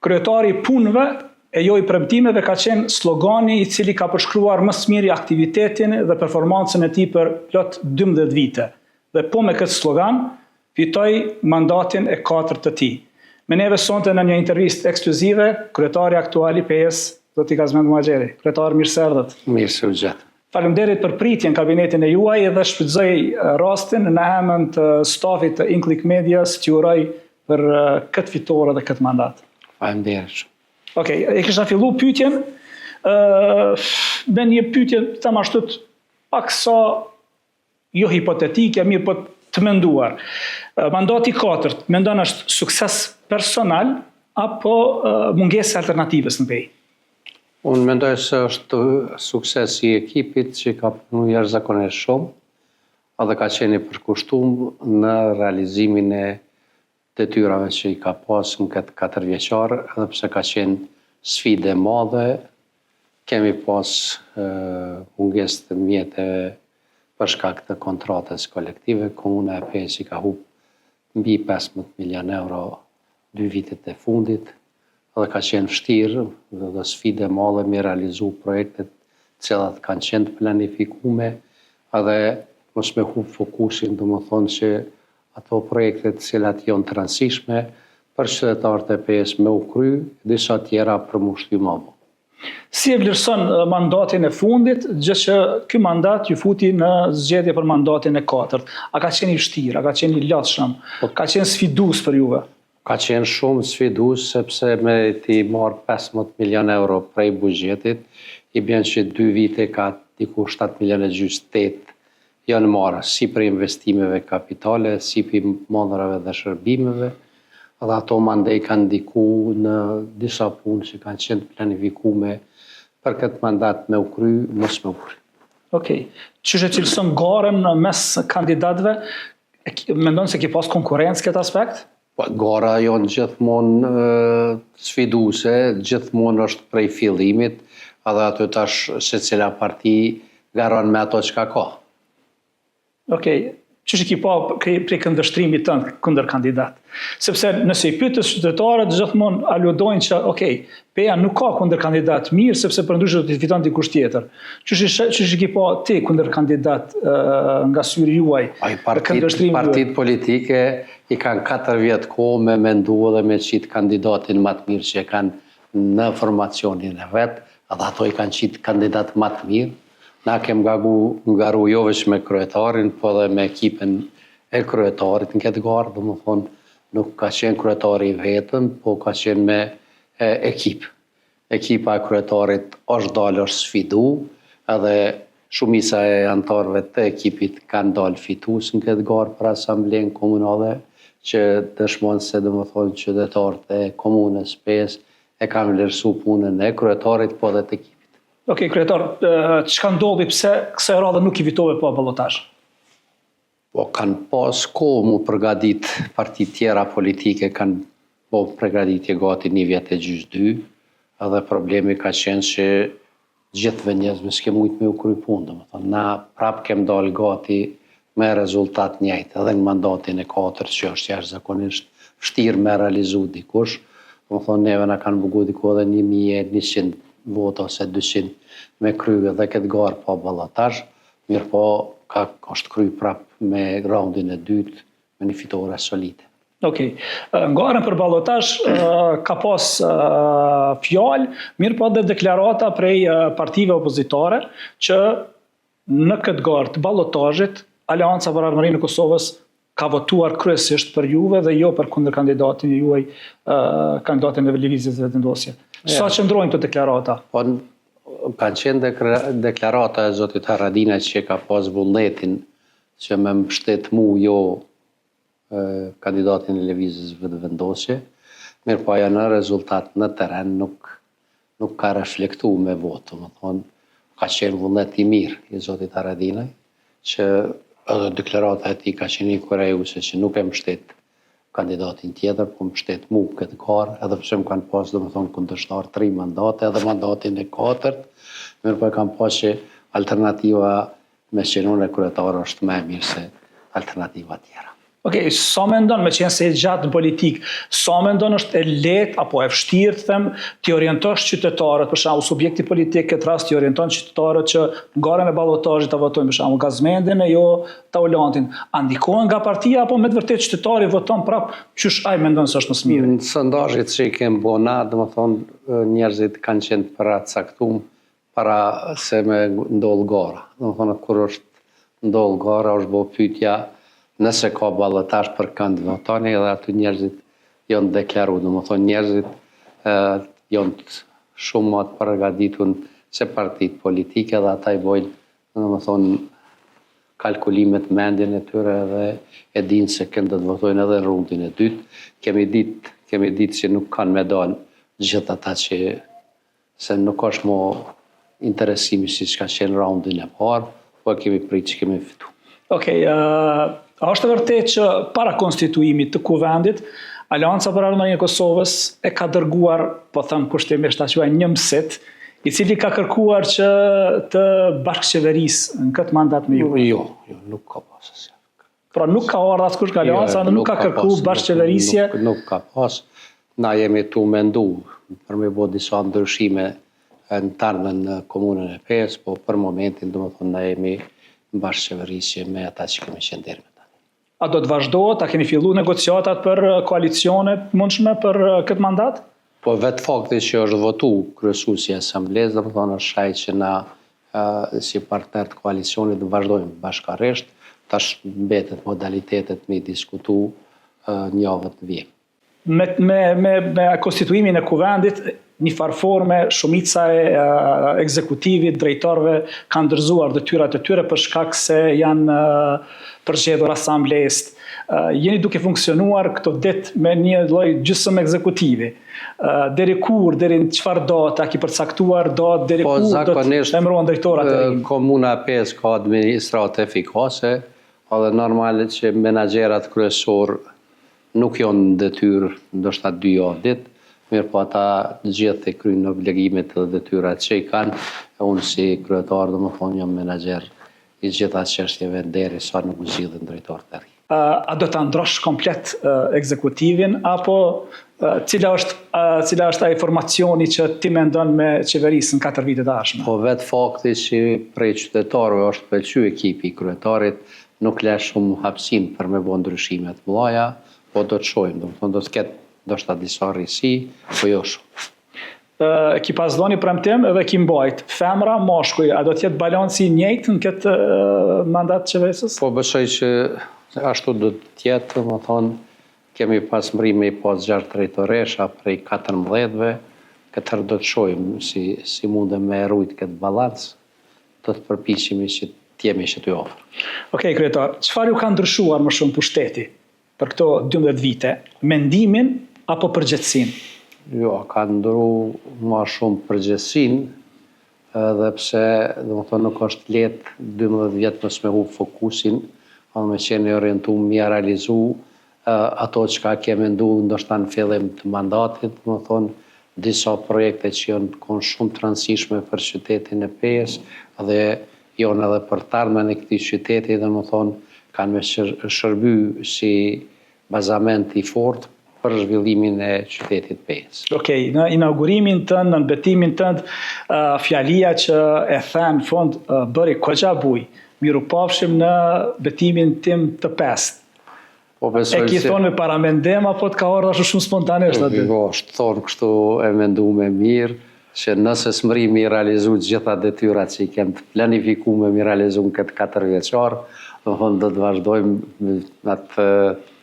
kryetari i punëve e jo i premtimeve ka qenë slogani i cili ka përshkruar më së miri aktivitetin dhe performancën e tij për plot 12 vite. Dhe po me këtë slogan fitoi mandatin e 4 të tij. Me neve sonte në një intervistë ekskluzive, kryetari aktual i PS, Zoti Kazmend Muhaxheri. Kryetar, mirë se erdhët. Mirë se u gjatë. Faleminderit për pritjen kabinetin e juaj dhe shfrytëzoj rastin në emën të stafit të Inklik Medias që uroj për këtë fitore dhe këtë mandat. Faleminderit. Okej, e kisha fillu pyetjen me një pyetje them ashtu pak sa jo hipotetike, mirë po të menduar. Mandati 4, mendon është sukses personal apo mungesë alternativës në pej? Unë mendoj se është sukses i ekipit që ka punu jashtëzakonisht shumë, edhe ka qenë i përkushtuar në realizimin e detyrave që i ka pas në këtë 4 vjeçar, edhe pse ka qenë sfidë e madhe, kemi pas mungesë të mjeteve për shkak të kontratës kolektive, Komuna e Pejës i ka humbë mbi 15 milion euro 2 vitet e fundit, dhe ka qenë vështirë dhe sfidë e madhe me realizu projektet cilat kanë qenë planifikume, edhe mos me humbë fokusin, domethënë që ato projektet cilat janë të rëndësishme për qytetarët e Pejës me u kry, disa tjera për mu shty më vonë. Si e vlerëson mandatin e fundit, gjë që ky mandat ju futi në zgjedhje për mandatin e 4? A ka qenë i vështirë, a ka qenë i lodhshëm, ka qenë sfidues për juve? Ka qenë shumë sfidues sepse me ti marrë 15 milion euro prej buxhetit, i bën që 2 vite ka diku 7 milion e gjys 8 janë marrë si për investimeve kapitale, si për mondrave dhe shërbimeve, dhe ato mandej kanë ndiku në disa punë që kanë qenë planifikume për këtë mandat me u kry, mos me u kry. Okej. Çish e cilëson garën mes kandidatëve? Mendon se ki pas konkurrencë këtë aspekt? Gara janë gjithmonë sfiduese, gjithmonë është prej fillimit, edhe aty tash secila parti garon me ato çka ka. Okej. Çish e ki pa prej këndvështrimit tënd kundër kandidat? Sepse nëse i pyetës qytetarët gjithmonë aludojnë që Peja nuk ka kundër kandidat mirë sepse përndryshe do të fiton dikush tjetër. Çish e ki pa ti kundër kandidat nga syri juaj? Partitë politike i kanë 4 vjet kohë me mendu dhe me qitë kandidatin më të mirë që e kanë në formacionin e vet, edhe ato i kanë qitë kandidat më të mirë. Na kem ngaru jo vetëm me kryetarin, po dhe me ekipin e kryetarit në këtë garë, domethënë nuk ka qenë kryetari i vetëm, po ka qenë me ekip. Ekipa e kryetarit është dalë, është sfidu, edhe shumica e anëtarëve të ekipit kanë dalë fitues në këtë garë për asamblenë komunale, që dëshmon se domethënë qytetarët e komunës Pejës e kanë vlerësu punën e kryetarit, po dhe të ekipit. Okej, kryetar, çka ndodhi pse kësaj radhe nuk i fitove pa ballotazh? Po kanë pas kohë mu përgadit, partitë tjera politike kanë po përgaditje gati 1 vjet e gjys 2, edhe problemi ka qenë që gjithve njerëzve s'ke mujt me u kry punë, domethënë na prap kem dalë gati me rezultat njëjtë, edhe në mandatin e 4 që është jashtëzakonisht vështirë me realizu dikush, domethënë neve na kanë bugu diku edhe 1100 vota ose 200 me kry edhe këtë garë pa ballotazh, mirë po është kry prap me raundin e dytë me një fitore solide. Okej. Në garën për ballotazh ka pas fjalë, mirë po dhe deklarata prej partive opozitare që në këtë garë të ballotazhit Aleanca për Armërinë e Kosovës ka votuar kryesisht për juve dhe jo për kundër kandidatin e juaj, kandidatin e Lëvizjes së Vendosjes. Sa qëndrojnë të deklarata? Po, kanë qenë deklarata e zotit Haradinaj që ka pas vullnetin që me mbështet mu jo kandidatin e Lëvizjes së Vendosjes, mirë po ajo në rezultat në teren nuk ka reflektu me votë, më thonë, ka qenë vullnet i mirë i zotit Haradinaj, që edhe deklarata e tij ka qenë kurajuse që nuk e mbështet kandidatin tjetër, po mbështet mu këtë garë, edhe pse më kanë pas domethënë kundërshtar 3 mandate, edhe mandatin e 4, mirë po e kanë pas që alternativa me qenurin e kryetar është më e mirë se alternativa tjera. Okej, sa mendon me qenë se e gjatë në politikë, sa mendon është e lehtë apo e vështirë të them ti orientosh qytetarët, për shembull subjekti politik këtë rast ti orienton qytetarët që në garën e ballotazhit ta votojnë për shembull Gazmendin e jo Taulantin. A ndikohen nga partia apo me të vërtetë qytetari voton prap qysh ai mendon se është më së miri? Në sondazhet që i kem bona, domethënë njerëzit kanë qenë paracaktuar para se me ndodh gara. Domethënë kur është ndodh gara është bë pyetja nëse ka ballotazh për kënd votoni edhe aty njerëzit janë deklaruar, domethënë njerëzit janë shumë më të përgatitur se partitë politike dhe ata i bojnë, domethënë kalkulimet mendjen e tyre dhe e dinë se kënd do të votojnë edhe në rundin e dytë. Kemi ditë që nuk kanë me dalë gjithë ata që se nuk është më interesimi siç ka qenë raundin e parë, po kemi pritë që kemi fitu. Okej, a është e vërtetë që para konstituimit të kuvendit, Aleanca për Ardhmërinë e Kosovës e ka dërguar, po them kushtimisht ta quaj një mësit, i cili ka kërkuar që të bashkëqeverisë në këtë mandat me ju? Jo, nuk ka pas asnjë. Pra nuk ka ardhur askush nga Aleanca, nuk ka kërkuar bashkëqeverisje. Nuk ka pas. Na jemi tu mendu për me bë disa ndryshime në tarmën në komunën e Pes, po për momentin domethënë na jemi në bashkëqeverisje me ata që kemi qenë deri më tani. A do të vazhdohet, a keni filluar negociatat për koalicione të mundshme për këtë mandat? Po vetë fakti që është votu kryesuesi i asamblesë, domethënë është shaj që na si partner të koalicionit të vazhdojmë bashkërisht, tash mbetet modalitetet me diskutu një javë të vijim. Me konstituimin e kuvendit, një farforme, shumica e ekzekutivit, drejtorëve kanë ndërzuar detyrat e tyre për shkak se janë përzgjedhur asamblesë. Jeni duke funksionuar këto ditë me një lloj gjysmë ekzekutivi. Deri kur, deri në çfarë data ki përcaktuar datë, deri kur do të emërohen drejtorat e rinj? Komuna 5 ka administratë efikase, edhe normale që menaxherat kryesor nuk janë në detyrë ndoshta 2 javë ditë, mirë po ata gjithë e kryejnë obligimet dhe detyrat që i kanë, e unë si kryetar domethënë jam menaxher i gjitha çështjeve derisa nuk zgjidhen drejtorët e rinj. A do ta ndrosh komplet ekzekutivin apo cila është ai formacioni që ti mendon me qeverisën 4 vite të ardhshme? Po vetë fakti që prej qytetarëve është pëlqyer ekipi i kryetarit, nuk le shumë hapësinë për me bë ndryshime të mëdha, po do të shohim, domethënë do të ketë ndoshta disa rrisi, po jo shumë. Ki pas dhoni premtim edhe ki mbajt. Femra, mashkuj, a do të jetë balanci i njëjtë në këtë mandat qeverisës? Po besoj që ashtu do të jetë, më thonë, kemi pas mrime i pas 6 drejtoresha prej 14-ve, këtër do të shojmë si mundem me rujt këtë balans, do të përpiqemi që t'jemi që t'ju ofër. Okej, kryetar, çfarë ju ka ndryshuar më shumë pushteti për këto 12 vite? Mendimin apo përgjegjësinë? Jo, ka ndru ma shumë përgjegjësinë, edhe pse domethënë nuk është lehtë 12 vjet mos me hub fokusin, me qenë orientuar mi realizu ato që ke mendu ndoshta në fillim të mandatit, domethënë disa projekte që janë konë shumë të rëndësishme për qytetin e Pes dhe janë edhe për tarmen e këtij qyteti, domethënë kanë me shërby si bazament i fortë për zhvillimin e qytetit Pes. Okej, në inaugurimin tënd, në betimin tënd, fjalia që e thënë fond bëri kogja buj. Miru pafshim në betimin tim të pest. E ki thonë me paramendim, apo të ka ardhur ashtu shumë spontanisht aty? Po, është thonë kështu e menduar mirë, që nëse s'mrimi i realizu gjitha detyrat që i kem të planifikuar mi realizu në këtë 4 vjeçar, do të vazhdojmë në atë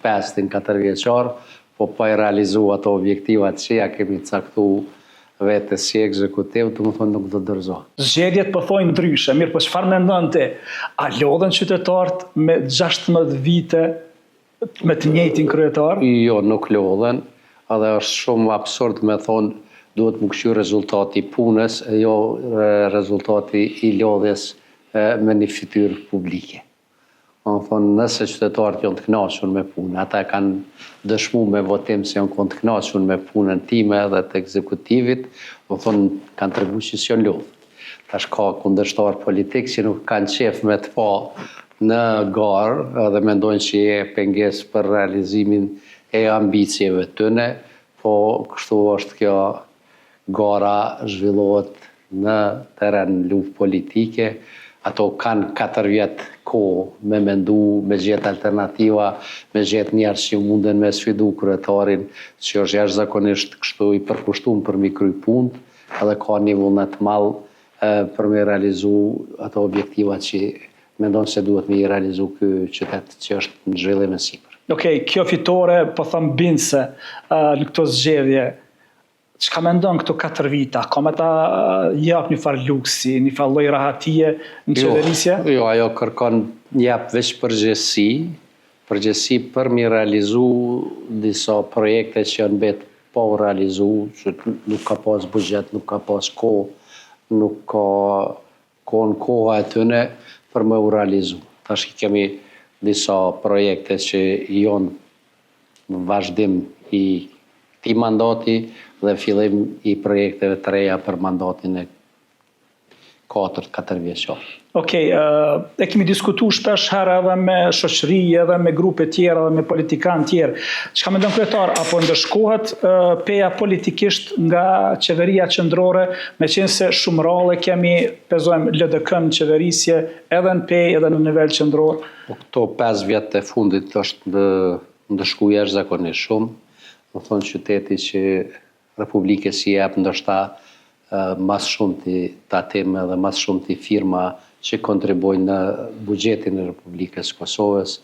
4 vjeçar, po pa i realizu ato objektivat që ja kemi caktu vetë si ekzekutiv, nuk do dërzohet. Zgjedhjet po thojnë ndryshe, mirë, po çfarë mendon ti? A lodhen qytetarët me 16 vite me të njëjtin kryetar? Jo, nuk lodhen, edhe është shumë absurd me thonë duhet më kështu rezultati punës, jo rezultati i lodhjes me një fytyrë publike. Më thonë, nëse qytetarët janë të kënaqur me punë, ata kanë dëshmuar me votim se janë të kënaqur me punën time dhe të ekzekutivit, më thonë, kanë treguar që janë lodhur. Tash ka kundërshtar politik që nuk kanë qef me të pa në garë dhe mendojnë që je pengesë për realizimin e ambicjeve tëne, po kështu është kjo gara zhvillohet në teren luftë politike. Ato kanë 4 vjetë kohë me mendu, me gjetë alternativa, me gjetë njerës që munden me sfidu kryetarin, që është jashtëzakonisht kështu i përkushtuar për mi kry punë, edhe ka një vullnet malë për me realizu ato objektivat që mendon se duhet me i realizu ky qytet që është në zhvillim e sipër. Okej, kjo fitore, po thëmë bindse në këto zgjedhje, çka mendon këto 4 vita? Ka me ta jap një farë luksi, një farë lloj rahatie në qeverisje? Jo, ajo kërkon jap veç përgjegjësi për mi realizu disa projekte që janë bet po realizu, që nuk ka pas buxhet, nuk ka pas kohë, nuk ka koha e tyne për me u realizu. Tash kemi disa projekte që janë në vazhdim i këtij mandati dhe fillim i projekteve të reja për mandatin e 4 vjeçor. Okej, e kemi diskutu shpesh herë edhe me shoqëri, edhe me grupe tjera, edhe me politikanë tjerë. Çka mendon kryetar, apo ndëshkohet peja politikisht nga qeveria qendrore, me qenë se shumë rrallë kemi, pezojmë LDK-n në qeverisje, edhe në pej, edhe në nivel qendror? Këto 5 vjet e fundit është ndëshku jashtëzakonisht shumë. Do thonë qyteti që Republikës i jep ndoshta mas shumë të tatime dhe mas shumë të firma që kontribojnë në buxhetin e Republikës Kosovës,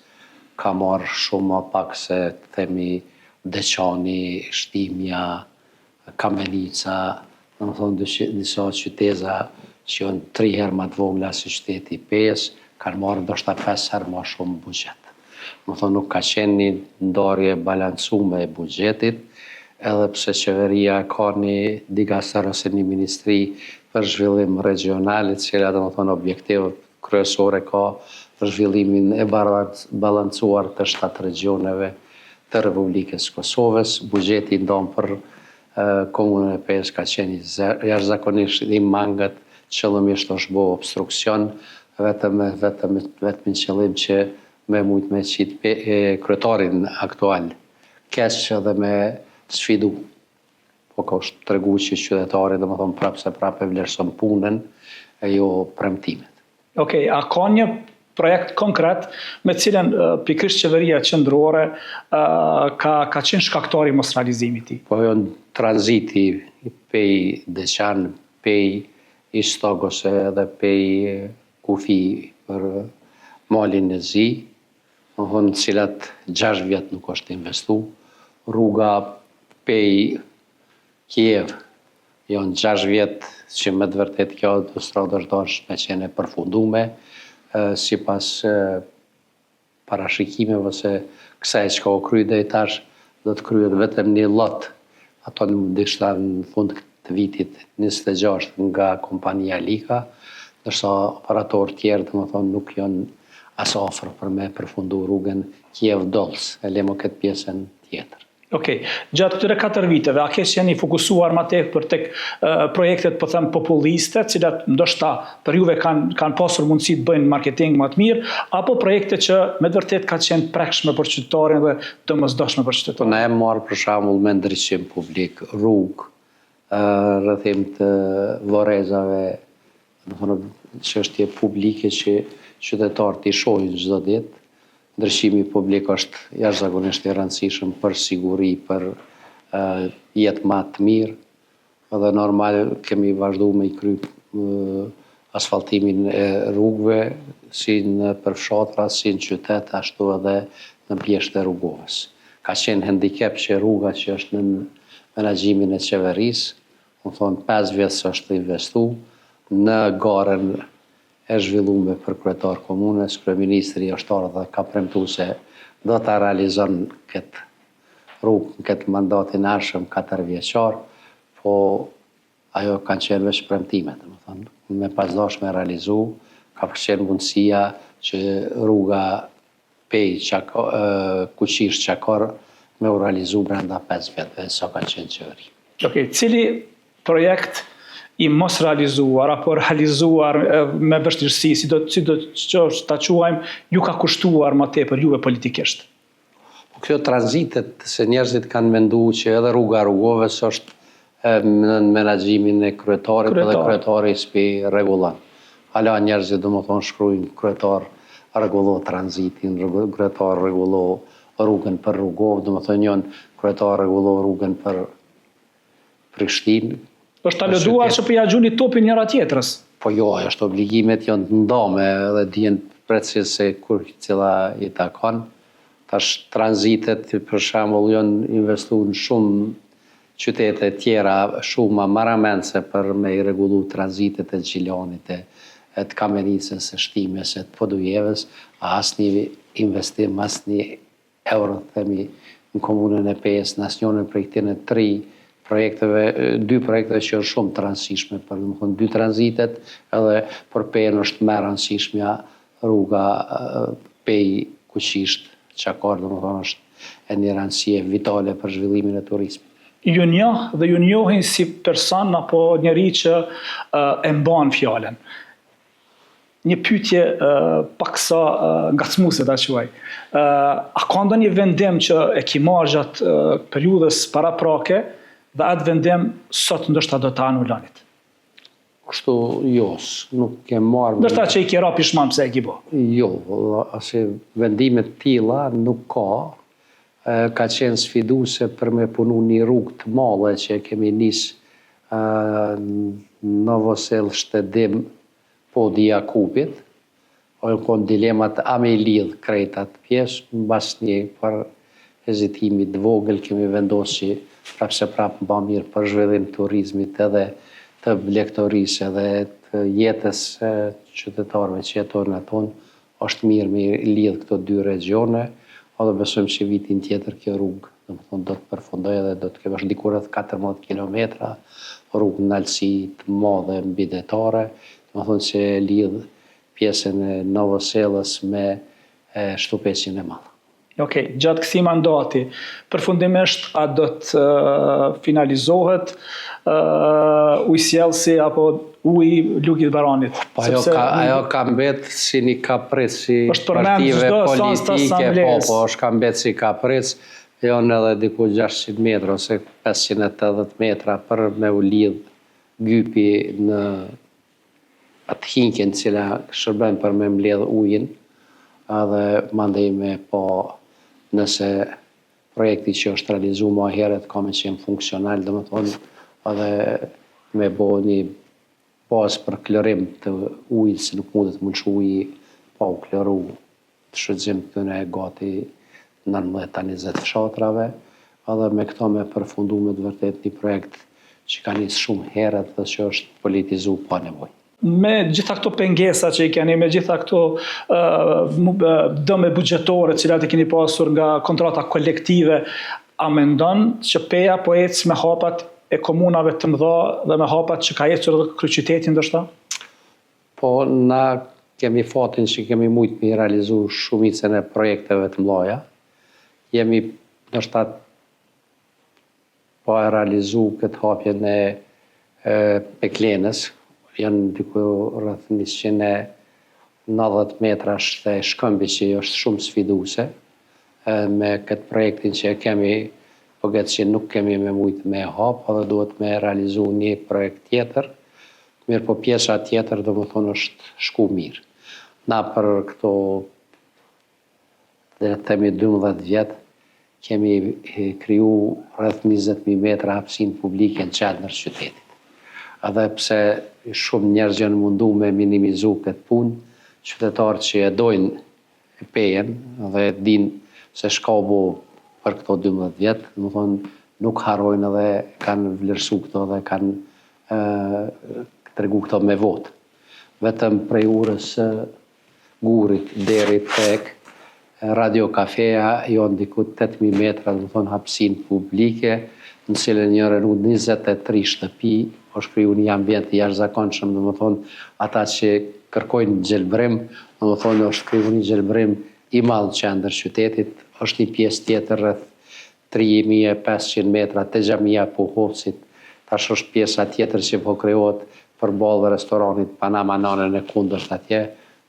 ka marrë shumë më pak se të themi Deçani, Shtimja, Kamenica, do thonë disa qyteza që janë 3 herë më të vogla se qyteti i Pejës, kanë marrë ndoshta 5 herë më shumë buxhet. Do thonë nuk ka qenë një ndarje balancume e buxhetit, edhe pse qeveria ka një digaster ose një ministri për zhvillim regional, e cila do të thonë objektiv kryesore ka për zhvillimin e balancuar të 7 regioneve të Republikës Kosovës. Buxheti ndonë për komunën e Pejës ka qenë jashtëzakonisht i mangët, qëllimisht është bo obstruksion, vetëm qëllim që me mujt me qitë kryetarin aktual keq edhe me sfidu. Po ka është tregu që qytetari dhe më thonë prapë se prapë e vlerëson punën e jo premtimet. Okej, a ka një projekt konkret me cilën pikërisht qeveria qendrore ka qenë shkaktari mos realizimit i? Po jo në tranziti pej Deçan, pej Istogose dhe pej Kufi për malin e Zi, më thonë cilat 6 vjet nuk është investu. Rruga pej Kiev, janë 6 vjet që me të vërtet kjo autostradë është dashur me qenë e përfundume, sipas parashikimeve se kësaj që ka u kryer deri tash do të kryhet vetëm një lot, ato ndishta në fund të vitit 26 nga kompania Lika, ndërsa operatorë tjerë domethënë nuk janë as afër për me përfundu rrugën Kiev-Dolës, e lemo këtë pjesën tjetër. Okej, gjatë këtyre 4 viteve, a kesh jeni fokusuar ma tepër tek projektet po them populliste, cilat ndoshta për juve kanë pasur mundësi të bëjnë marketing më të mirë, apo projekte që me të vërtet ka qenë prekshme për qytetarin dhe domosdoshme për qytetarin? Po na e marrë për shembull me ndriçim publik, rrugë, rrethim të vorrezave, domethënë çështje publike që qytetarët i shohin çdo ditë. Ndryshimi publik është jashtëzakonisht i rëndësishëm për siguri, për jetë më të mirë, edhe normal kemi vazhduar me i kry asfaltimin e rrugëve, si në përfshatra, si në qytet, ashtu edhe në pjesët e rrugovës. Ka qenë handicap që rruga që është në menaxhimin e qeverisë, më thonë 5 vjet është investu në garën e zhvilluar për kryetar komunës, kryeministri është ardhur dhe ka premtuar se do ta realizon këtë rrugë në këtë mandatin e ardhshëm 4 vjeçor, po ajo kanë qenë veç premtime, domethënë, me pasdash me realizu, ka qenë mundësia që rruga pej Kuqish-Çakor me u realizu brenda 5 vjetëve sa ka qenë qeveri. Okej, cili projekt i mos realizuar apo realizuar me vështirësi, si do që ta quajmë, ju ka kushtuar më tepër juve politikisht? Kjo tranzitet, se njerëzit kanë mendu që edhe rruga rrugove është në menaxhimin e kryetarit dhe kryetari s'pi rregullon. Hala njerëzit shkruajnë kryetar rregullo tranzitin, kryetar rregullo rrugën për rrugov, janë kryetar rregullo rrugën për Prishtinë. Është ta lëduar që përja gjuni topin njëra tjetrës. Po jo, është obligimet janë të ndame dhe dijen precis se kur cila i takon. Tash tranzitet, për shembull, janë investuar në shumë qytete tjera, shumë maramense për me i rregullu tranzitet e Gjilanit, e të Kamenicës, e Shtimes, e të Podujeves, asnjë investim, asnjë euro, themi, në komunën e Pesë, në asnjërin prej këtyre 2 projekteve që janë shumë të rëndësishme, për 2 tranzitet, edhe për Pejën është më e rëndësishmja rruga Pejë Kuqisht, Çakar, është e një rëndësie vitale për zhvillimin e turizmit. Ju njoh dhe ju njohin si person apo njeri që e mban fjalën. Një pyetje paksa ngacmuese ta quaj. A ka ndonjë vendim që e ki marrë gjatë periudhës paraprake dhe atë vendim sot ndoshta do ta anulanit? Kështu jo, nuk ke marrë. Ndoshta që i ke ra pishman pse e ki bo? Jo, ashe vendimet tilla nuk ka. Ka qenë sfiduese për me punu një rrugë të madhe që kemi nisë Novosel Shtedim Podi Jakubit. Konë dilemat a me i lidh krejt atë pjesë, mbas një për hezitimi të vogël kemi vendosur prapë mba mirë për zhvillim turizmit edhe të blegtorisë edhe të jetës qytetarëve që jetojnë aton, është mirë me i lidh këto 2 regione, edhe besojmë që vitin tjetër kjo rrugë do të përfundoj edhe do të kemë diku rreth 14 kilometra, rrugë në alësi të madhe mbidetare, që lidh pjesën e Novoselës me Shtupeqin e Madh. Okej, gjatë këtij mandati, përfundimisht a do të finalizohet ujësjellsi apo uji Lugit Baranit? Ajo ka mbet si një kapris, si partive politike, është ka mbet si kapris, janë edhe diku 600 metra ose 580 metra për me u lidh gypi në atë hinkjen cila shërben për me mbledh ujin, edhe mandej me po nëse projekti që është realizu ma heret ka me qenë funksional, edhe me bo një bazë për klorim të ujit, se nuk mundet mund që uji pa u kloru të shëgjim të në gati 19-20 fshatrave, edhe me këto me përfundu me të vërtet një projekt që ka njësë shumë heret dhe që është politizu pa nevoj. Me gjitha këto pengesa që i keni, me gjitha këto dëme buxhetore cilat e keni pasur nga kontrata kolektive, a mendon që Peja po ecë me hapat e komunave të mëdha dhe me hapat që ka ecur edhe kryqyteti ndoshta? Po, na kemi fatin që kemi mujtë me realizu shumicën e projekteve të mëdha. Jemi ndoshta po e realizu këtë hapjen e Peklenës, janë diku rreth 190 metra dhe Shkëmbi që është shumë sfiduese me këtë projektin që kemi, po këtë që nuk kemi me mujtë me hap, edhe duhet me realizu një projekt tjetër, mirë po pjesa tjetër do më thonë është shku mirë. Na për këto dhe themi 12 vjetë kemi kriju rreth 20.000 metra hapësinë publike në qendër qytetit. Edhe pse shumë njerëz janë mundu me minimizu këtë punë, qytetarët që e dojnë Pejen dhe din se shka u bo për këto 12 vjetë, më thonë nuk harojnë edhe kanë vlerësu këto dhe kanë tregu këto me votë. Vetëm prej urës Gurit deri tek Radio Kafeja janë diku 8.000 metra, më thonë hapësinë publike, në cilën janë 23 shtëpi, është kriju një ambient i jashtëzakonshëm, do të thonë ata që kërkojnë gjelbrim, do të thonë është kriju një gjelbrim i madh në qendër qytetit, është një pjesë tjetër rreth 3500 metra te xhamia Puhovcit, tash është pjesa tjetër që po krijohet përballë restoranit Panama Nanën e kundërt atje,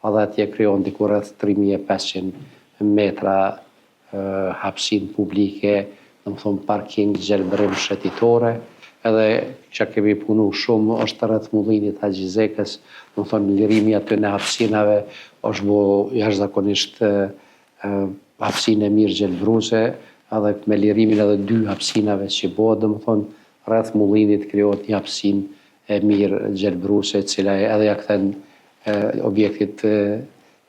edhe atje krijon diku rreth 3500 metra hapësinë publike, domethënë parking, gjelbërim shëtitore, edhe që kemi punu shumë është rreth mullinit Haxhizekës, domethënë lirimi aty në hapësinave është bo jashtëzakonisht hapësinë e mirë gjelbëruese, edhe me lirimin edhe 2 hapësinave që bëhet, domethënë rreth mullinit krijohet një hapësinë e mirë gjelbëruese, e cila edhe ja kthen objektit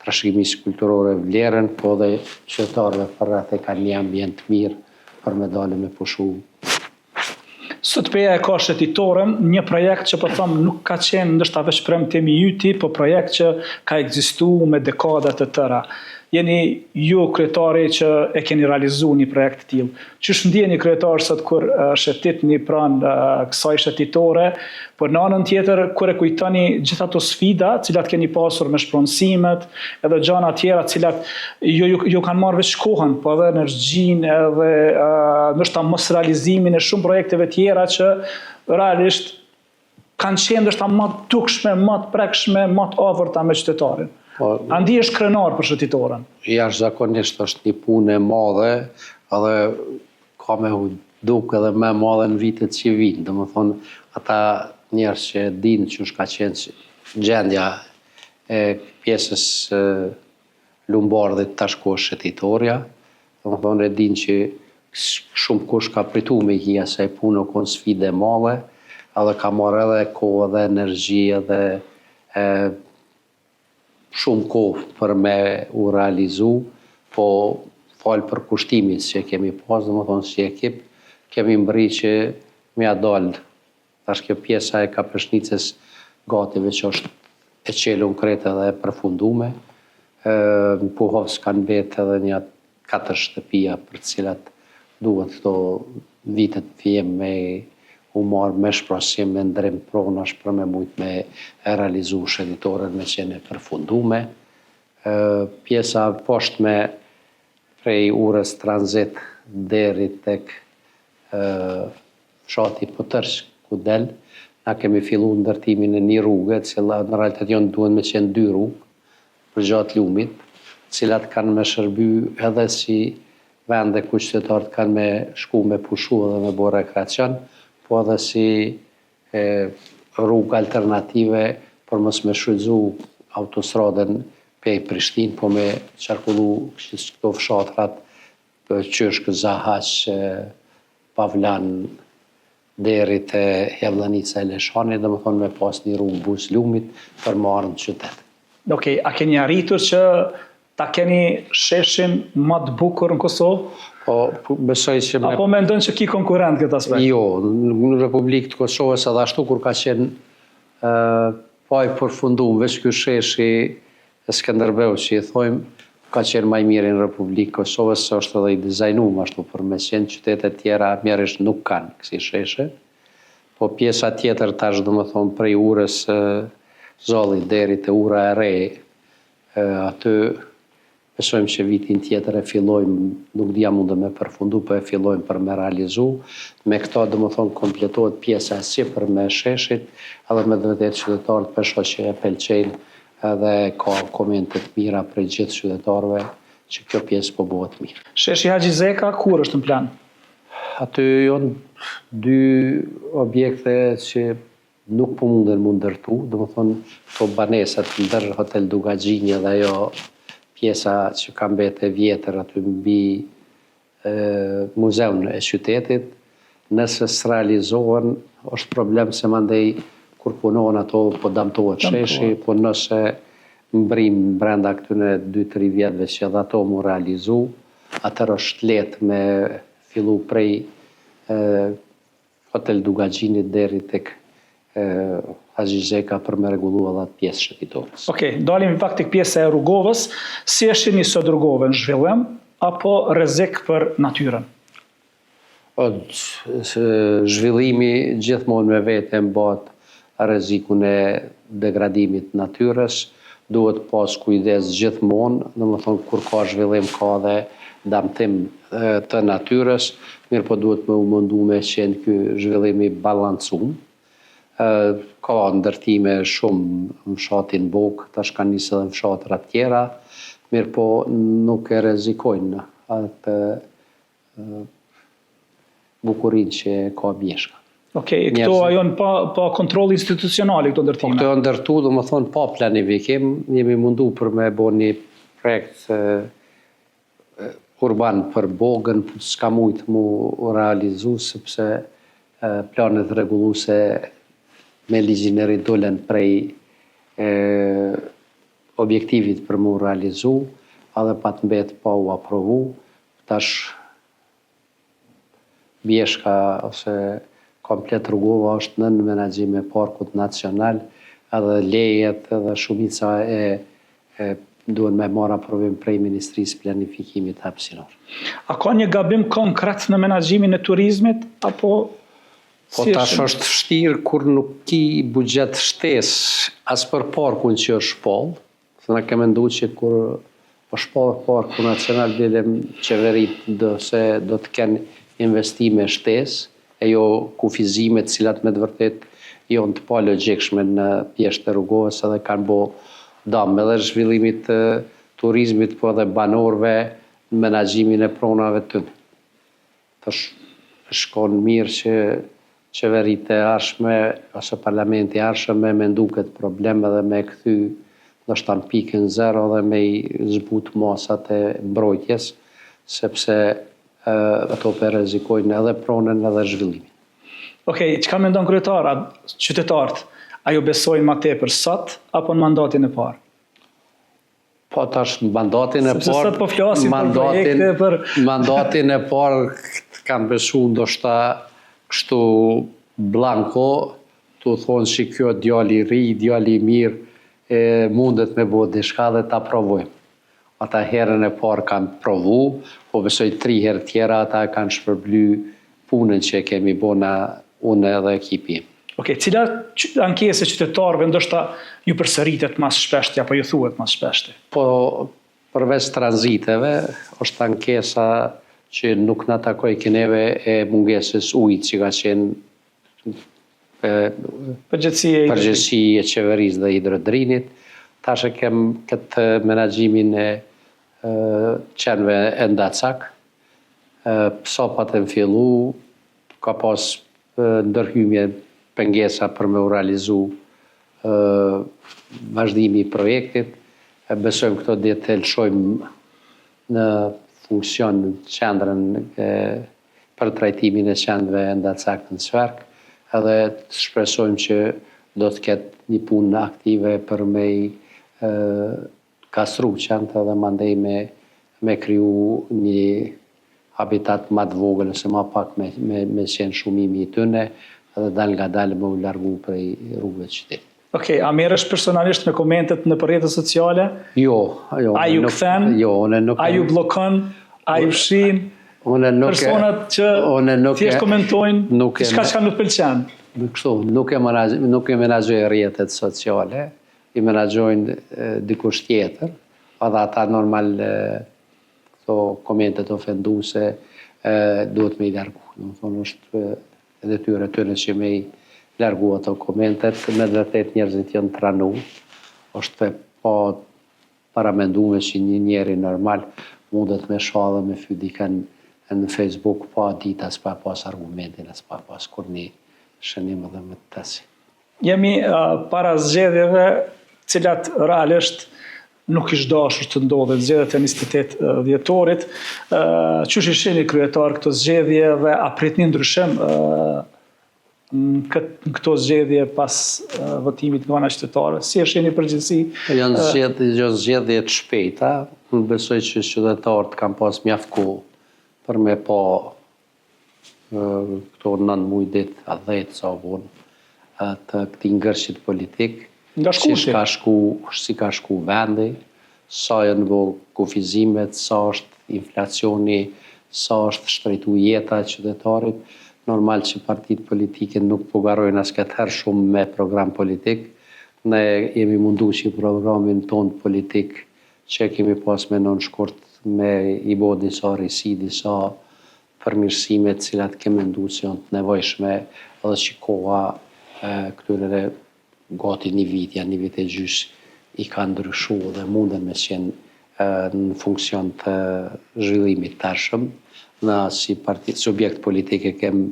trashëgimisë kulturore vlerën, po dhe qytetarëve për rreth e kanë një ambient mirë për me dalë me pushu. Sot peja e ka shëtitorën, një projekt që po them nuk ka qenë ndoshta veç premtimi yti, po projekt që ka ekzistuar me dekada të tëra. Jeni ju kryetari që e keni realizuar një projekt të tillë. Çish ndjeni kryetar sot kur shëtitni pranë kësaj shëtitore, por në anën tjetër kur e kujtoni gjithë ato sfida, cilat keni pasur me shpronësimet, edhe gjëra tjera, cilat ju kanë marrë veç kohën, po edhe energjinë, edhe ndoshta mos realizimin e shumë projekteve tjera që realisht kanë qenë ndoshta më të dukshme, më të prekshme, më të afërta me qytetarin. Andi është krenar për shëtitorën. Jashtëzakonisht është një punë e madhe, edhe ka me u duk edhe më e madhe në vitet që vijnë. Domethënë, ata njerëz që dinë që ka qenë gjendja e pjesës Lumbardhit tashko shëtitoria, domethënë e dinë që shumë kush ka pritu me hi asaj punë, ka sfidë e madhe, edhe ka marrë edhe kohë edhe energji edhe shumë kohë për me u realizu, po falë për kushtimit që kemi pas, domethënë si ekip, kemi mbri që me dalë. Tash kjo pjesa e Kapeshnicës gati veç është e qelun krejt edhe e përfundume. Në Puhovs kanë bet edhe një 4 shtëpia për cilat duhet këto vitet vijem me u marrë me shprasim, me ndrim pronash për me mujt me realizu shëtitorën me qenë e përfundume. Pjesa poshtme prej urës tranzit deri tek fshati Potërç ku del, na kemi fillu ndërtimin e një rrugë, cila në realitet jonë duhen me qenë 2 rrugë për gjatë lumit, cilat kanë me shërby edhe si vende ku qytetarët kanë me shku me pushu edhe me bo rekreacion, po edhe si rrugë alternative për mos me shfrytzu autostradën pej Prishtinë, po me qarkullu këto fshatrat Qyshk, Zahaq, Pavlan, deri te Javllanica e Leshani, domethënë me pas një rrugë bus lumit për me ardhur në qytet. Okej, a keni arritur që ta keni sheshin më të bukur në Kosovë? Po, besoj që Apo mendon që ki konkurrent këtë aspekt? Jo, në Republikë të Kosovës edhe ashtu kur ka qenë pa i përfunduar veç ky sheshi e Skënderbeu që i thojmë, ka qenë më i miri në Republikë Kosovës, se është edhe i dizajnuar ashtu për me qenë qytetet tjera mjerisht nuk kanë kësi sheshe. Po pjesa tjetër tash domethënë prej urës Zolli deri te ura e re, aty besojmë që vitin tjetër e fillojmë, nuk dija mundë me përfundu, po e fillojmë për me realizu. Me këto domethënë kompletohet pjesa si për me sheshit, edhe me vërtet qytetarët pesho që e pëlqejnë, edhe ka komente të mira prej gjithë qytetarëve që kjo pjesë po bëhet mirë. Sheshi Haxhizeka kur është në plan? Aty janë 2 objekte që nuk po munden më ndërtu, domethënë këto banesat ndër Hotel Dugaxhini dhe ajo pjesa që ka mbete vjetër aty mbi muzeun e qytetit, nëse s'realizohen, është problem se mandej kur punohen ato po damtohet sheshi, po nëse mbrim brenda këtyne 2-3 vjetëve që edhe ato mu realizu, atër është lehtë me fillu prej Hotel Dugaxhini deri tek Haxhizeka për me regulu edhe atë pjesë shëtitorës. Okej, dalim pak tek pjesa e Rrugovës. Si e shihni sot Rrugovën, zhvillim apo rrezik për natyrën? Zhvillimi gjithmonë me vete mbat rrezikun e degradimit natyrës, duhet pas kujdes gjithmonë, domethënë kur ka zhvillim ka dhe damtim të natyrës, mirë po duhet me u mundu me qenë ky zhvillimi balancuar. Ka ndërtime shumë në fshatin Bok, tash kanë nisë edhe në fshatra tjera, mirë po nuk e rrezikojnë atë bukurinë që ka Bjeshka. Okej, këto janë pa kontroll institucional këto ndërtime. Këto janë ndërtu, do më thonë, pa planifikim, jemi mundu për me bo një projekt urban për Bogën, s'ka mujtë mu realizu, sepse planet rregulluse me ligjin e ri dolen prej objektivit për mu realizu, edhe pa të mbet pa u aprovu. Tash Bjeshka ose komplet rrugova është nën menaxhim e Parkut Nacional, edhe lejet edhe shumica duhen me marrë aprovim prej Ministrisë Planifikimit hapësinor. A ka një gabim konkret në menaxhimin e turizmit, apo Po tash është vështirë kur nuk ki buxhet shtesë as për parkun që është shpall. Se na kemë menduar që kur po shpall Parku Nacional dilem qeveritë se do të kenë investime shtesë, e jo kufizime të cilat me të vërtet janë të pa logjikshme në pjesë të rrugovës edhe kanë bo dëm edhe zhvillimit të turizmit, po edhe banorëve në menaxhimin e pronave të. Tash shkon mirë që qeveritë e ardhshme ose parlamenti i ardhshëm me mendu këtë problem edhe me kthy ndoshta në pikën zero dhe me i zbut masat e mbrojtjes, sepse ato për rrezikojnë edhe pronën edhe zhvillimin. Okej, çka mendon kryetari, qytetarët? A ju besojnë më tepër sot apo në mandatin e parë? Po tash në mandatin e Sepse sot po flasim për projekte, për mandatin e parë kam besu ndoshta kështu blanko, tu thonë që kjo djali i ri, djali i mirë, mundet me bo diçka dhe ta provojmë. Ata herën e parë kanë provu, po besoj 3 herë tjera ata kanë shpërbly punën që kemi bo na unë edhe ekipi. Okej, cilat ankese qytetarëve ndoshta ju përsëritet mas shpeshti apo ju thuhet mas shpeshti? Po përveç tranziteve, është ankesa që nuk na takoj këneve e mungesës ujit që ka qenë përgjegjësi e qeverisë dhe hidrodrinit. Tash e kem këtë menaxhimin e qenve e Ndacak. Psopat e fillu, ka pas ndërhymje pengesa për me u realizu vazhdimi i projektit. Besojmë këto ditë të lëshojmë në funksion qendrën për trajtimin e qenve e Ndacak në Sferk, edhe të shpresojmë që do të ketë një punë aktive për me i kastru qentë edhe mandej me kriju një habitat ma të vogël ose ma pak me qenë shumimi i tyne edhe dal nga dalë me u largu prej rrugëve të qytetit. Okej, a merresh personalisht me komentet në rrjetet sociale? Jo. A ju kthen? Jo, unë nuk. A ju bllokon? A ju fshin? Personat që thjesht komentojnë diçka që nuk pëlqen? Kështu, nuk e menaxhoj rrjetet sociale, i menaxhojnë dikush tjetër, edhe ata normal këto komentet ofenduese duhet me i largu. Do të thonë është detyra tyre që me i largu ato komentet, me vërtet njerëzit janë tranu, është pa paramenduar që një njeri normal mundet me shadhe me fydikan në Facebook pa ditë as pa pas argumentin, as pa pas kur një shënim edhe me të tasi. Jemi para zgjedhjeve, cilat realisht nuk ishtë dashur të ndodhet, zgjedhjet e 28 dhjetorit. Qysh i shihni kryetar këto zgjedhje dhe a pritni ndryshim në këto zgjedhje pas votimit nga ana qytetare? Si e shihni përgjithësi? Janë zgjedhje të shpejta, unë besoj që qytetarët kanë pas mjaft kohë për me pa këto 9 muaj ditë, a 10 sa vonë të këtij ngërshit politik. Si ka shku vendi, sa janë bo kufizimet, sa është inflacioni, sa është shtrejtu jeta e qytetarit. Normal që partitë politike nuk po garojnë as këtë herë shumë me program politik. Ne jemi mundu që programin tonë politik që kemi pas me nën shkurt me i bo disa risi, disa përmirësime cilat kemi mendu që janë të nevojshme edhe që koha këtyre gati një vit, janë një vit e gjys, i ka ndryshu dhe munden me qenë në funksion të zhvillimit tashëm. Na si subjekt politike kem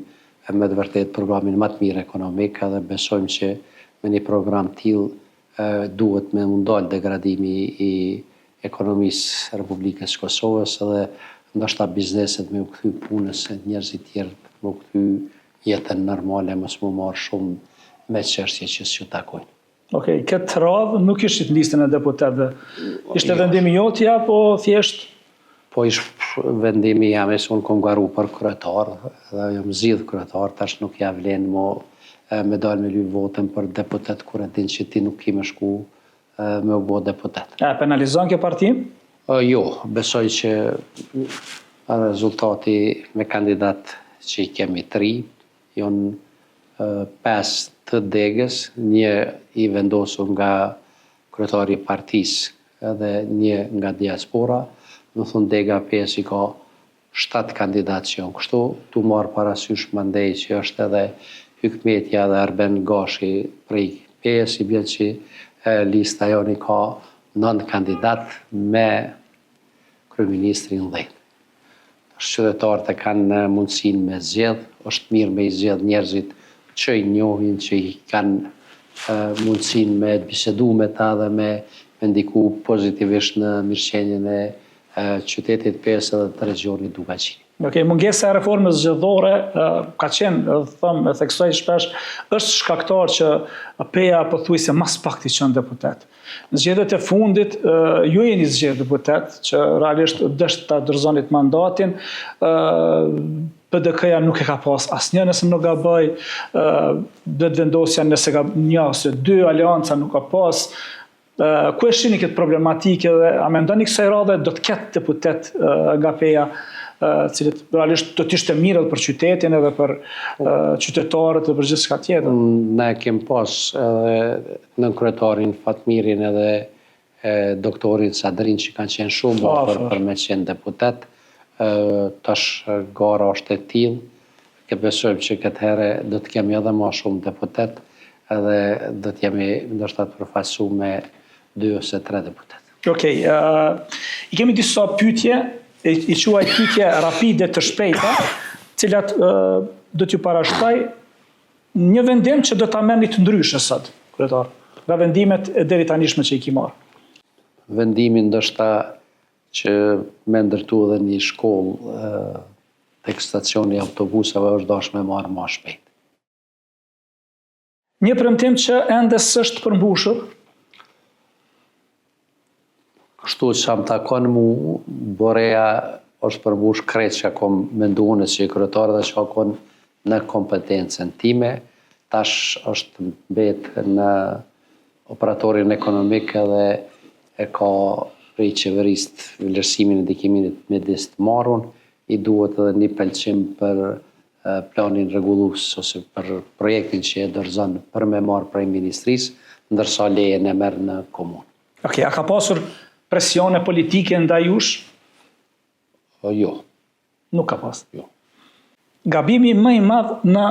me të vërtet programin më të mirë ekonomik dhe besojmë që me një program tillë duhet me mundal degradimi i ekonomisë Republikës Kosovës dhe ndoshta bizneset me u kthy punës e njerëzit tjerë me u kthy jetën normale, mos mu marrë shumë me çështje që s'ju takojnë. Okej, këtë radhë nuk ishit në listën e deputetëve. Ishte vendimi jotja, apo thjesht? Po ish vendimi jam, se unë kom garu për kryetar, dhe jam zgjidh kryetar, tash nuk ja vlen me dalë me lyp votën për deputet kur e din që ti nuk ki me shku me u bo deputet. E penalizon kjo parti? Jo, besoj që rezultati me kandidat që i kemi 3, jonë 5 të degës, një i vendosur nga kryetari i partisë dhe një nga diaspora. Më thonë dega 5 i ka 7 kandidat që janë kështu, tu marë parasysh mandej që është edhe Hykmetja dhe Arben Gashi prej 5, i bjen që lista jonë i ka 9 kandidat me kryeministrin 10. Qytetarët e kanë mundësinë me zgjedh, është mirë me i zgjedh njerëzit që i njohin, që i kanë mundësinë me bisedu me ta dhe me ndiku pozitivisht në mirëqenjen e qytetit 5 dhe të regionit Dugaqi. Okej, mungesa e reformës zgjedhore ka qenë, thëmë, e theksoj shpesh, është shkaktar që PEA pothuajse mas pakti qenë deputet. Në zgjedhjet e fundit, ju jeni zgjedhur deputet, që realisht dësht ta dorëzonit mandatin, PDK-ja nuk e ka pas asnjë nëse nuk gaboj, do të vendosja nëse ka një ose 2 aleanca nuk ka pas. Ku e shihni këtë problematikë dhe a mendoni kësaj radhe do të ketë deputet nga PEA, cilët realisht do të ishte mirë edhe për qytetin edhe për qytetarët dhe për gjithçka tjetër? Ne kem pas edhe nën kryetarin Fatmirin edhe doktorin Sadrin që kanë qenë shumë për me qenë deputet. Tash gara është e tillë, ke besojmë që këtë herë do të kemi edhe më shumë deputet edhe do të jemi ndoshta të përfaqësuar me 2 ose 3 deputet. Okej, i kemi disa pyetje, i quaj pyetje rapide të shpejta, cilat do t'ju parashtroj një vendim që do ta merrni të ndryshe sot, kryetar, nga vendimet e deri tanishme që i ki marrë. Vendimin ndoshta që me ndërtu edhe një shkollë tek stacioni i autobusave është dashme marrë më shpejt. Një premtim që ende s'është përmbushur? Kështu që më takon mu, Boreja është përmbush krejt që kom mendu në që i kryetar dhe që akon në kompetencën time, tash është mbet në operatorin ekonomik edhe e ka prej qeverist vlerësimin e ndikimin me distë marrun, i duhet edhe një pëlqim për planin rregullus ose për projektin që e dorëzon për me marrë prej ministrisë, ndërsa lejen e merr në komunë. Okej, a ka pasur presione politike ndaj jush? Jo. Nuk ka pas. Jo. Gabimi më i madh në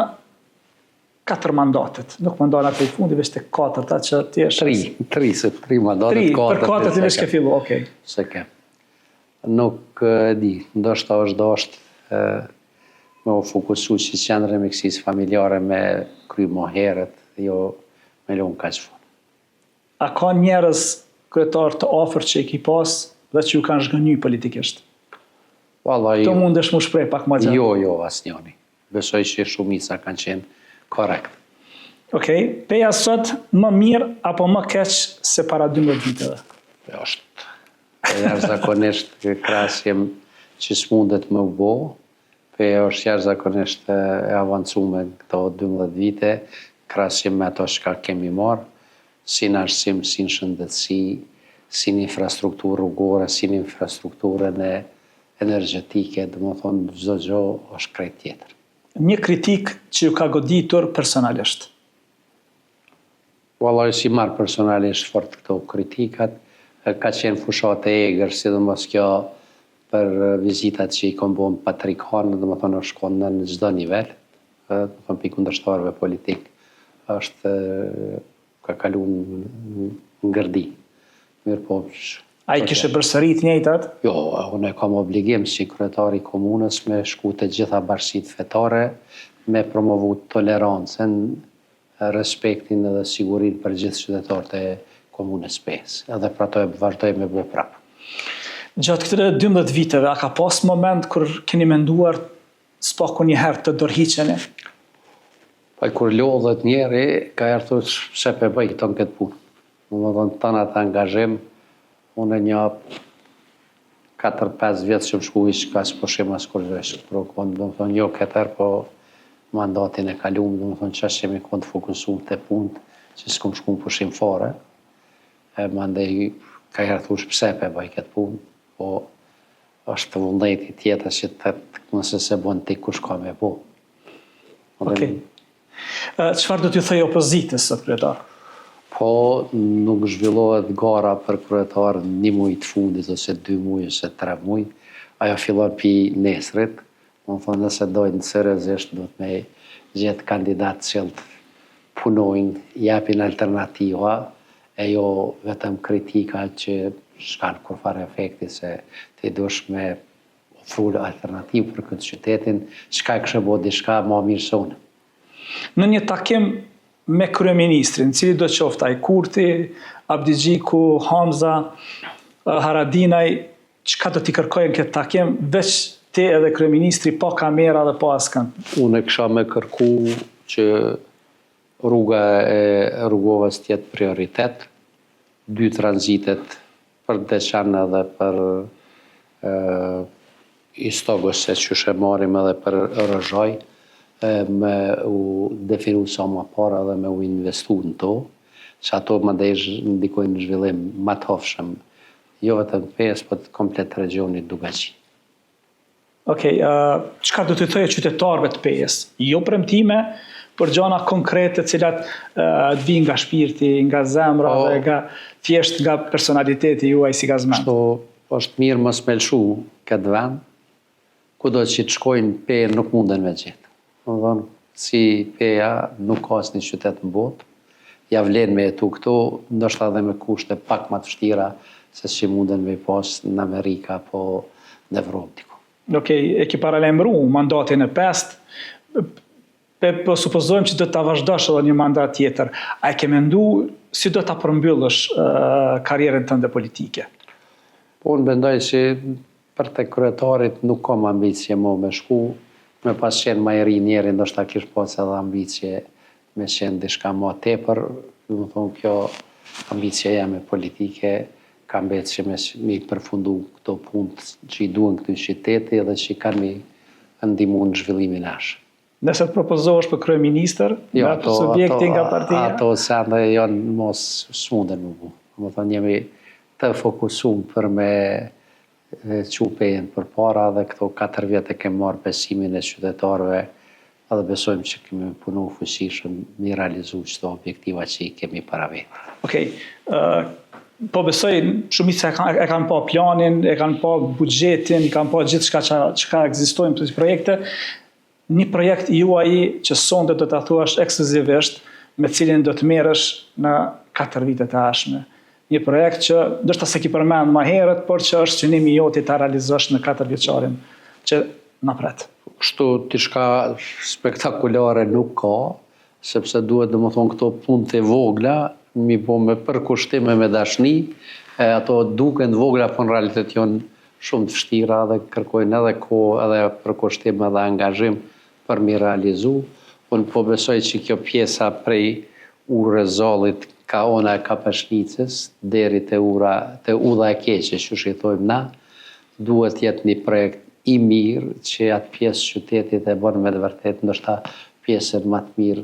4 mandatet, nuk më ndonë atë i fundi, veç të 4-ta që ti është... 3, se 3 mandatet, 3, për 4 ti veç ke fillu, okej. Se kem. Nuk di, ndoshta është dashtë me u fokusu që qendrën e mjekësisë familjare me kry më herët, jo me lënë kaq fund. A ka njerëz kryetar të afërt që i ki pas dhe që ju kanë zhgënjy politikisht? Vallai, Të mundesh mu shprej pak më gjatë. Jo, asnjëri. Besoj që shumica kanë qenë korrekt. Okej, PEA sot më mirë apo më keq se para 12 viteve? Është jashtëzakonisht krahasjem që s'mundet më u bo. PEA është jashtëzakonisht e avancuar këto 12 vite, krahasjem me ato që kemi marrë, si në arsim, si në shëndetësi, si në infrastrukturë rrugore, si në infrastrukturën e energjetike, dhe më thonë, çdo gjë është krejt tjetër. Një kritik që ju ka goditur personalisht? Vallai, si marrë personalisht fort këto kritikat, ka qenë fushat e egër, sidomos kjo për vizitat që i kom bo në Patrik Han, dhe më thonë është shkon në çdo nivel, dhe më thonë pikë kundërshtarëve politik është ka kalu në Gërdi. Mirë po... A i kishe përsërit njëjtat? Jo, unë e kam obligim si kryetari i komunës me shku të gjitha bashkitë fetare, me promovu tolerancën, respektin dhe sigurinë për gjithë qytetarët e komunës 5. Edhe për ato e vazhdoj me bo prapë. Gjatë këtëre 12 viteve, a ka pas moment kur keni menduar s'paku njëherë të dorhiqeni? Pa kur lodhet njeri, ka ertu pse pe bëj këto në këtë punë. Më dhënë të në të angazhim, unë e një 4-5 vjetë që më shku ishë ka së përshim asë kur gjeshë. Pro kënë, do më thonë, jo këtër, po mandatin e kalumë, do më thonë, që është që mi kënë të fokusum të punët, që s'kom shku më përshim fare. Mandej, ka herthush pse pe bëj këtë punë, po është të vullneti tjetër që të nëse se bon ti kush ka me bo. Okej. Çfarë do t'ju thëj opozitës, sot kryetar? Po, nuk zhvillohet gara për kryetar 1 muaj të fundit, ose 2 muaj, ose 3 muaj. Ajo fillon pi nesrit. Më thonë, nëse dojnë seriozisht, do të me gjetë kandidatë që të punojnë, japin alternativa, e jo vetëm kritika që shkanë kurfar efekti se ti dush me ofru alternativë për këtë qytetin, shka e kështë bo diçka ma mirë se unë. Në një takim me kryeministrin, cili do qoftë ai Kurti, Abdi Gjiku, Hamza, Haradinaj, çka do t'i kërkojnë këtë takim, veç ti edhe kryeministri pa kamera dhe pa askën? Unë e kisha me kërku që rruga e rrugovës tjetë prioritet, 2 tranzitet për Deçan edhe për Istogës, se që shë marim edhe për Rëzhoj, me u definu sa ma para dhe me u investu në to, që ato më ndikojnë në zhvillim më të hofshëm, jo vetëm PES, po të komplet regionit Dugaçi. Okej, çka do të thojë qytetarëve të PES? Jo premtime, për gjana konkrete cilat të vinë nga shpirti, nga zemra dhe thjesht nga personaliteti juaj si gazmen. Kështu është mirë mos me lshu këtë vend, kudo që të shkojnë PE nuk munden me gjithë. Më thonë, si PEA nuk ka asnjë qytet në botë, ja vlen me jetu këto, ndoshta edhe me kushte pak më të vështira se që munden me pas në Amerika apo në Evropë. Okej, e ki paralajmëru mandatin e 5, po supozojmë që do ta vazhdosh edhe një mandat tjetër. A e ke mendu si do ta përmbyllësh karrierën tënde politike? Po unë mendoj që për te kryetarit nuk kam ambicje mo me shku, me pas qenë ma i ri njeri, ndoshta kish pas edhe ambicje me qenë dishka ma tepër, më thonë kjo ambicje jame politike, kam betë që me përfundu këto punët që i duen këtë qyteti edhe që i kanë me ndimu në zhvillimin ashtë. Nëse të propozohesh për kryeministër, nga subjekti nga partia? Ato sende janë mos smunden më bu. Më thonë jemi të fokusum për me qupejnë për para dhe këto 4 vjetë e kemë marrë besimin e qytetarëve edhe besojmë që kemi punu fuqishëm mi realizu qëto objektiva që i kemi para vetë. Okej, po besoj shumica e kanë pa planin, e kanë pa buxhetin, i kanë pa gjithë që ka ekzistojnë për të projekte. Një projekt juaj që sonde do të thuash ekskluzivisht me cilin do të merresh në 4 vitet e ardhshme. Një projekt që ndoshta se ki përmend më herët, por që është qëllimi joti ta realizosh në 4 vjeçarin që na pret. Kështu diçka spektakolare nuk ka, sepse duhet domethënë këto punë të vogla, mi po me përkushtime me dashni, ato duken vogla, po në realitet janë shumë të vështira dhe kërkojnë edhe kohë, edhe përkushtim edhe angazhim për mi realizu. Unë po besoj që kjo pjesa prej Urrezallit ka ona e Kapeshnicës, deri te udha e keqe, që shithojmë na, duhet jetë një projekt i mirë që atë pjesë qytetit e bën me të vërtet ndoshta pjesën më të mirë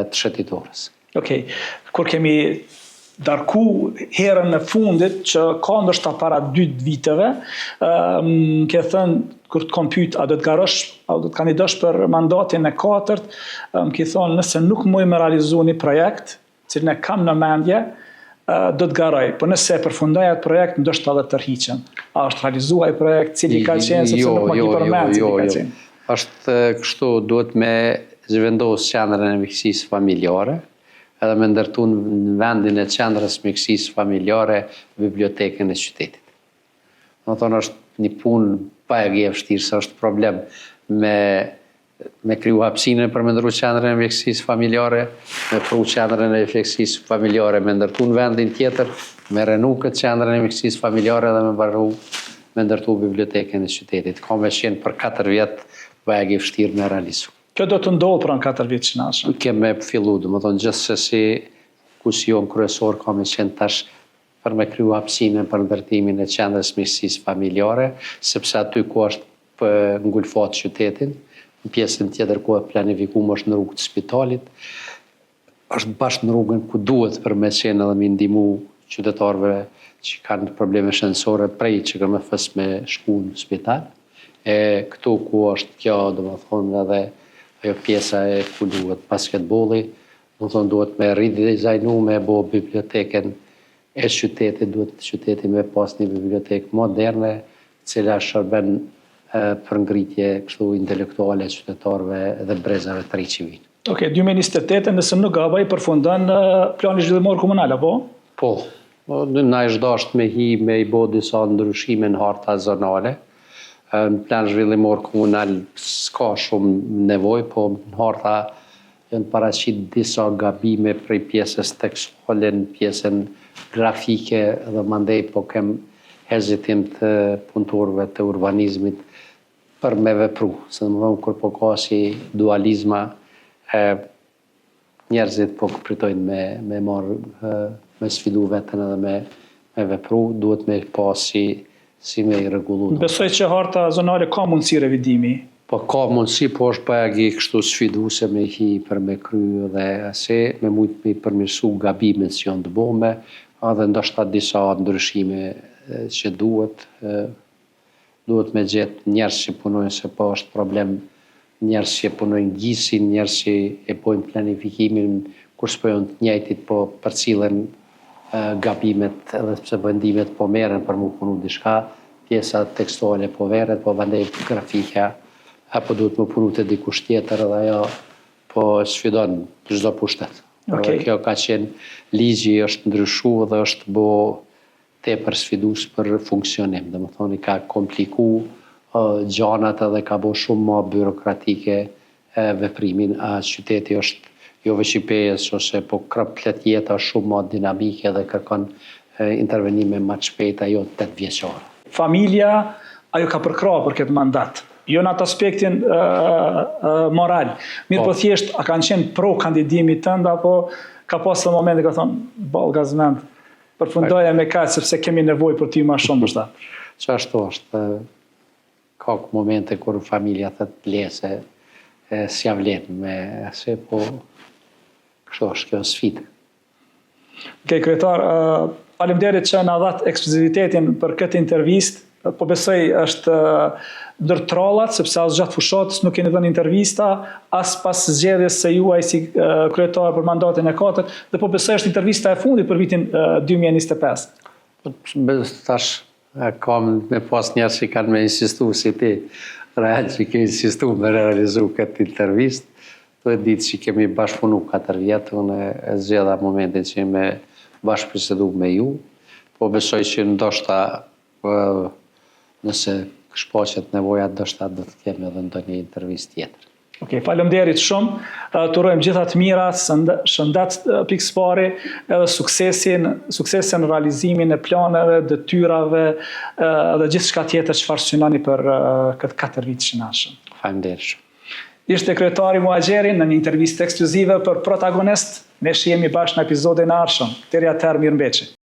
të shëtitores. Okej, kur kemi darku herën e fundit që ka ndoshta para 2 viteve, ke thënë kur të kom pyet a do të garosh, a do të kandidosh për mandatin e 4, ke thonë nëse nuk muj me realizu një projekt, cilën e kam në mendje, do të garoj. Po nëse e përfundoj atë projekt, ndoshta edhe tërhiqem. A është realizuar projekt, cili ka qenë, sepse nuk më ki përmend cili ka qenë. Është kështu, duhet me zhvendos qendrën e mjekësisë familjare, edhe me ndërtu në vendin e qendrës mjekësisë familjare bibliotekën e qytetit. Do të thonë është një punë pa e vështirë, se është problem me kriju hapësinën për me ndërtu qendrën e mjekësisë familjare, me pru qendrën e mjekësisë familjare, me ndërtu në vendin tjetër, me renu këtë qendrën e mjekësisë familjare dhe me ndërtu bibliotekën e qytetit. Ka me qenë për 4 vjetë pa e vështirë me realizu. Kjo do të ndodhë pra në 4 vjetë që nashëm? Keme fillu, dhe më thonë gjithsesi kusion kryesor ka me qenë tash për me kryu hapësinën për ndërtimin e qendrës mjekësisë familjare, sepse aty ku është ngulfat qytetin, në pjesën tjetër ku e planifikuar është në rrugë të spitalit, është bashkë në rrugën ku duhet për me qenë edhe me ndihmu qytetarëve që kanë probleme shëndetësore prej që kanë fës me shku në spital. Këtu ku është kjo, do më thonë, edhe ajo pjesa e ku duhet basketbolli, do më thonë duhet me ridizajnu me bo bibliotekën e qytetit, duhet qyteti me pas një bibliotekë moderne, cila shërben për ngritje kështu intelektuale qytetarëve dhe brezave të ri që vinë. 2028, nëse nuk gabaj, përfundon plani zhvillimor komunal, apo? Po, na është dashur me i bo disa ndryshime në harta zonale. Në plan zhvillimor komunal s'ka shumë nevojë, po në harta janë paraqit disa gabime prej pjesës tekstuale në pjesën grafike dhe mandej po kem hezitim të punëtorëve të urbanizmit për me vepru. Se në më thonë, kur po ka si dualizma, njerëzit po pritojnë me sfidu vetën edhe me vepru, duhet me pas si me i regullu. Besoj që harta zonale ka mundësi revidimi? Po ka mundësi, po është pa e kështu sfidu se me hi për me kry dhe ase me mujtë me i përmirësu gabimet që janë të bome, edhe ndoshta disa ndryshime që duhet me gjetë njerëz që punojnë, se po është problem njerëz që punojnë gjisin, njerëz që e bojnë planifikimin, kur s'pojnë të njëjtit, po përcillen gabimet edhe pse vendimet po merren për mu punu diçka, pjesa tekstuale po verret, po vandej grafika, apo duhet më punu të dikush tjetër edhe ajo po sfidon çdo pushtet. Kjo ka qenë ligji është ndryshu dhe është bo tepër sfidus për funksionim. Dhe më thoni ka kompliku gjanat edhe ka bo shumë ma byrokratike veprimin, a qyteti është jo veç i pejes ose po komplet jeta shumë ma dinamike dhe kërkon intervenime ma të shpejta, jo 8 vjeçare. Familja, ajo ka përkrahur për këtë mandat. Jo në atë aspektin moral. Mirë po thjesht, a kanë qenë pro kandidimit tënd, apo ka pasur momente ka thonë, ball gazment, përfundoja me kaq sepse kemi nevojë për ty më shumë për shtat. Çashtu është. Ka momente kur familja thot lese s'ja vlen me se po kështu është kjo sfidë. Kryetar, faleminderit që na dhat ekskluzivitetin për këtë intervistë. Po besoj është ndër trollat, sepse as gjatë fushatës nuk keni dhënë intervista, as pas zgjedhjes së juaj si kryetar për mandatin e 4, dhe po besoj është intervista e fundit për vitin 2025. Tash kam me pas njerëz që kanë me insistu si ti, real që ke insistu me realizu këtë intervistë. Do e ditë që kemi bashkëpunu 4 vjetë, unë e zgjedha momentin që me bashkëprisedu me ju, po besoj që ndoshta nëse shpaqet nevoja, ndoshta do të kemi edhe ndonjë intervistë tjetër. Faleminderit shumë. Të urojmë gjitha të mira, shëndet pikës pari, edhe suksesin në realizimin e planeve, detyrave dhe gjithçka tjetër çfarë synoni për këtë 4 vite që nashëm. Faleminderit shumë. Ishte kryetari Muhaxheri në një intervistë ekskluzive për Protagonist. Ne shihemi bashkë në episodin e ardhshëm. Deri atëherë, mirëmbëjtje.